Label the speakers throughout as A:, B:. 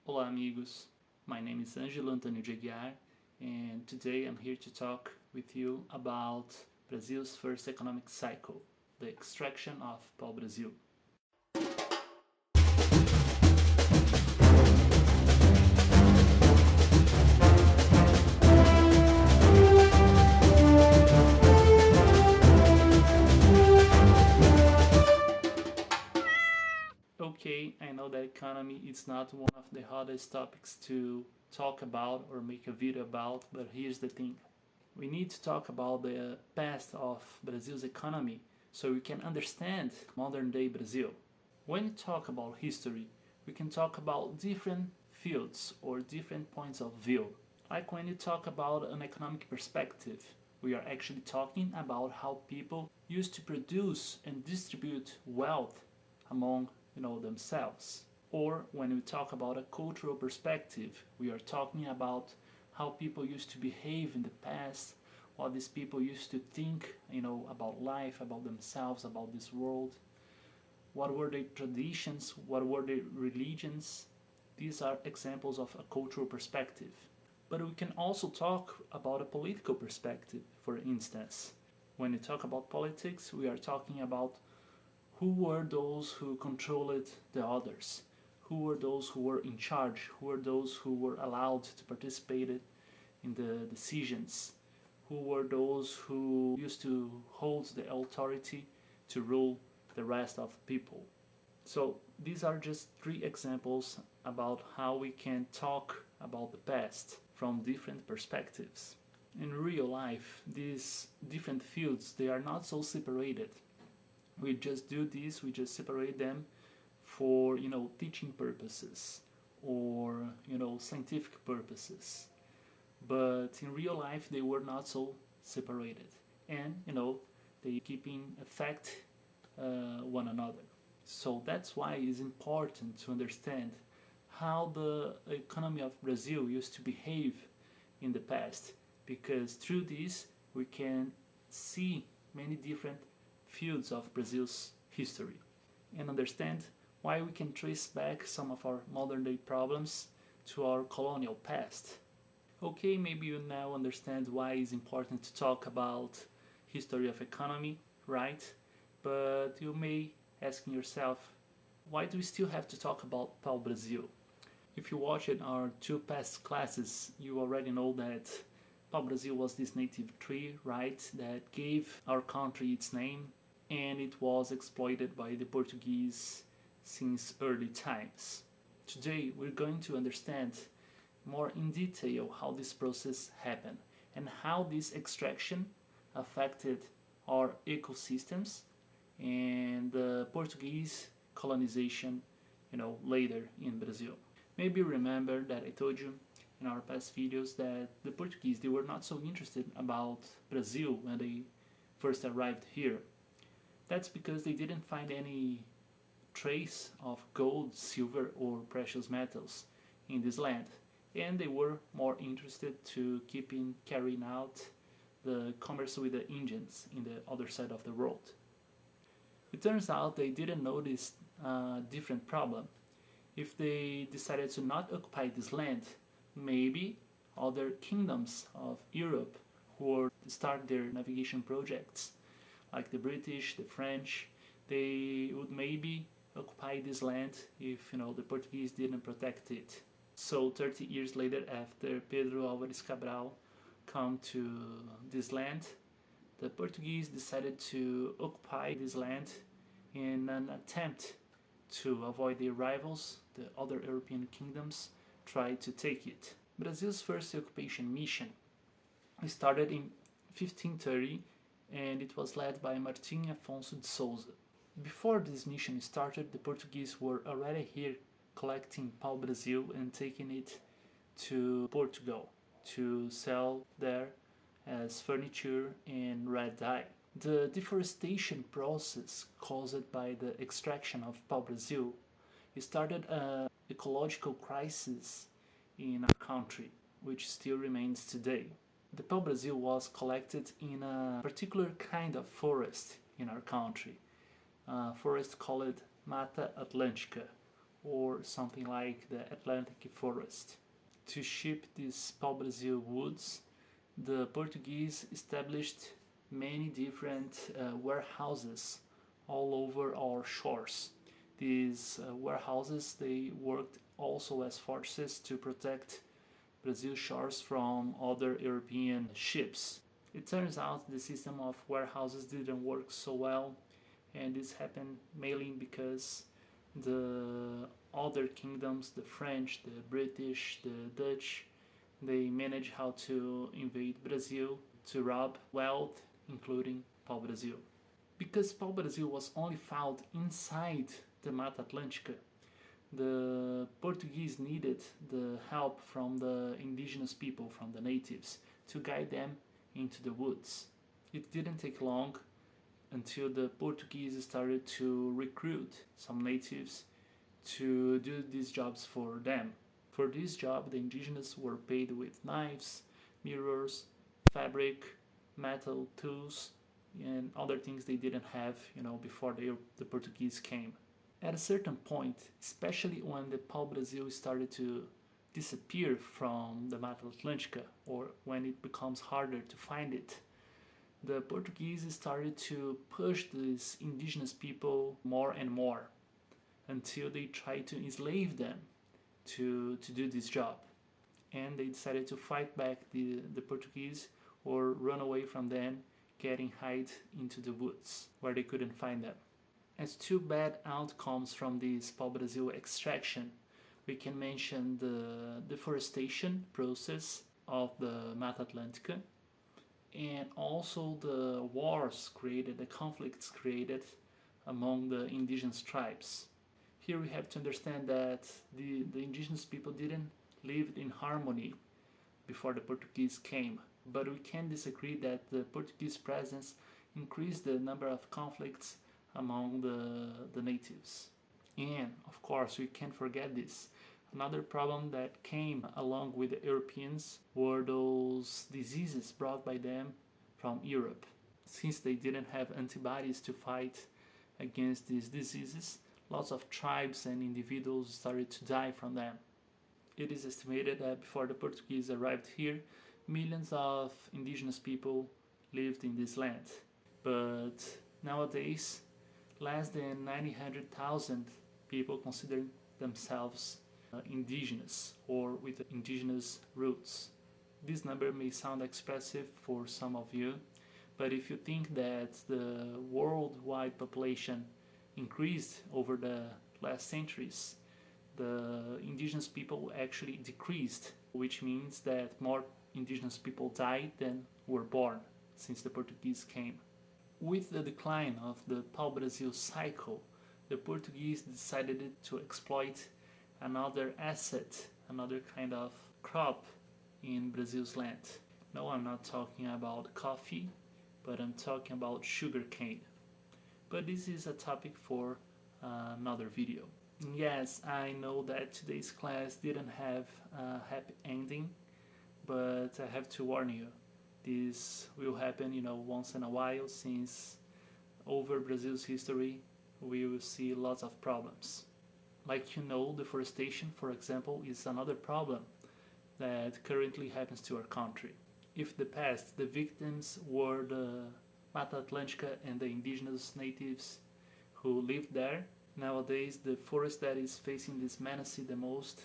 A: Olá, amigos. My name is Untitled Chapter, and today I'm here to talk with you about Brazil's first economic cycle, the extraction of pau-brasil. Okay, I know that economy is not one of the hottest topics to talk about or make a video about, but here's the thing. We need to talk about the past of Brazil's economy so we can understand modern day Brazil. When we talk about history, we can talk about different fields or different points of view. Like when you talk about an economic perspective, we are actually talking about how people used to produce and distribute wealth among themselves. Or when we talk about a cultural perspective, we are talking about how people used to behave in the past, what these people used to think, about life, about themselves, about this world. What were their traditions? What were their religions? These are examples of a cultural perspective. But we can also talk about a political perspective, for instance. When we talk about politics, we are talking about who were those who controlled the others, who were those who were in charge, who were those who were allowed to participate in the decisions, who were those who used to hold the authority to rule the rest of people. So these are just three examples about how we can talk about the past from different perspectives. In real life, these different fields, they are not so separated. We just do this, we just separate them for teaching purposes or scientific purposes. But in real life they were not so separated, and they keep in effect one another. So that's why it's important to understand how the economy of Brazil used to behave in the past, because through this we can see many different fields of Brazil's history and understand why we can trace back some of our modern day problems to our colonial past. Okay, maybe you now understand why it's important to talk about history of economy, right? But you may asking yourself, why do we still have to talk about pau-brasil? If you watched our two past classes, you already know that pau-brasil was this native tree, right, that gave our country its name, and it was exploited by the Portuguese since early times. Today we're going to understand more in detail how this process happened and how this extraction affected our ecosystems and the Portuguese colonization, later in Brazil. Maybe you remember that I told you in our past videos that the Portuguese, they were not so interested about Brazil when they first arrived here. That's because they didn't find any trace of gold, silver, or precious metals in this land, and they were more interested to keep in carrying out the commerce with the Indians in the other side of the world. It turns out they didn't notice a different problem. If they decided to not occupy this land, maybe other kingdoms of Europe who would start their navigation projects, like the British, the French, they would maybe occupy this land if the Portuguese didn't protect it. So 30 years later, after Pedro Álvares Cabral come to this land, the Portuguese decided to occupy this land in an attempt to avoid their rivals, the other European kingdoms, tried to take it. Brazil's first occupation mission started in 1530, and it was led by Martim Afonso de Souza. Before this mission started, the Portuguese were already here collecting pau-brasil and taking it to Portugal to sell there as furniture and red dye. The deforestation process caused by the extraction of pau-brasil started an ecological crisis in our country, which still remains today. The pau-brasil was collected in a particular kind of forest in our country, a forest called Mata Atlântica, or something like the Atlantic forest. To ship these pau-brasil woods, the Portuguese established many different warehouses all over our shores. These warehouses, they worked also as forces to protect Brazil shores from other European ships. It turns out the system of warehouses didn't work so well, and this happened mainly because the other kingdoms, the French, the British, the Dutch, they managed how to invade Brazil to rob wealth, including pau-brasil. Because pau-brasil was only found inside the Mata Atlântica, the Portuguese needed the help from the indigenous people, from the natives, to guide them into the woods. It didn't take long until the Portuguese started to recruit some natives to do these jobs for them. For this job, the indigenous were paid with knives, mirrors, fabric, metal tools, and other things they didn't have, before the Portuguese came. At a certain point, especially when the pau-brasil started to disappear from the Mata Atlântica, or when it becomes harder to find it, the Portuguese started to push these indigenous people more and more until they tried to enslave them to do this job. And they decided to fight back the Portuguese or run away from them, getting hide into the woods where they couldn't find them. As two bad outcomes from this pau-brasil extraction, we can mention the deforestation process of the Mata Atlântica, and also the wars created, the conflicts created among the indigenous tribes. Here we have to understand that the indigenous people didn't live in harmony before the Portuguese came, but we can disagree that the Portuguese presence increased the number of conflicts among the natives. And of course, we can't forget this. Another problem that came along with the Europeans were those diseases brought by them from Europe. Since they didn't have antibodies to fight against these diseases, lots of tribes and individuals started to die from them. It is estimated that before the Portuguese arrived here, millions of indigenous people lived in this land. But nowadays, less than 900,000 people consider themselves indigenous or with indigenous roots. This number may sound expressive for some of you, but if you think that the worldwide population increased over the last centuries, the indigenous people actually decreased, which means that more indigenous people died than were born since the Portuguese came. With the decline of the pau-brasil cycle, the Portuguese decided to exploit another asset, another kind of crop in Brazil's land. No, I'm not talking about coffee, but I'm talking about sugarcane. But this is a topic for another video. Yes, I know that today's class didn't have a happy ending, but I have to warn you, this will happen, once in a while, since over Brazil's history we will see lots of problems. Like deforestation, for example, is another problem that currently happens to our country. If the past the victims were the Mata Atlântica and the indigenous natives who lived there, nowadays the forest that is facing this menace the most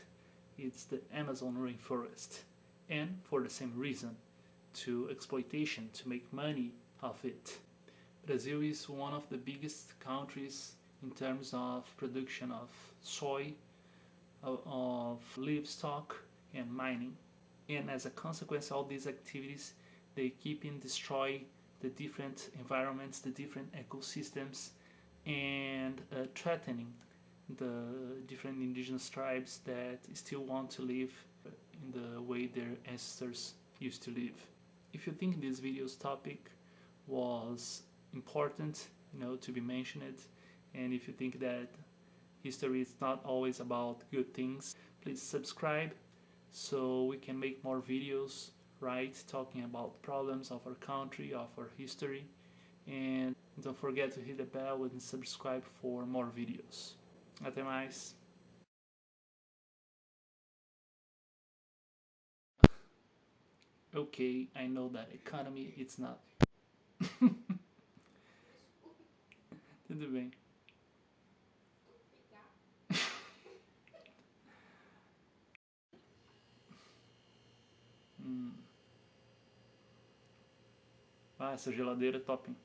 A: is the Amazon rainforest, and for the same reason, to exploitation, to make money of it. Brazil is one of the biggest countries in terms of production of soy, of livestock, and mining. And as a consequence of all these activities, they keep in destroy the different environments, the different ecosystems, and threatening the different indigenous tribes that still want to live in the way their ancestors used to live. If you think this video's topic was important, to be mentioned, and if you think that history is not always about good things, please subscribe so we can make more videos, talking about problems of our country, of our history, and don't forget to hit the bell and subscribe for more videos. Até mais! Okay, I know that economy it's not. Tudo bem. Ah, essa geladeira é top, hein?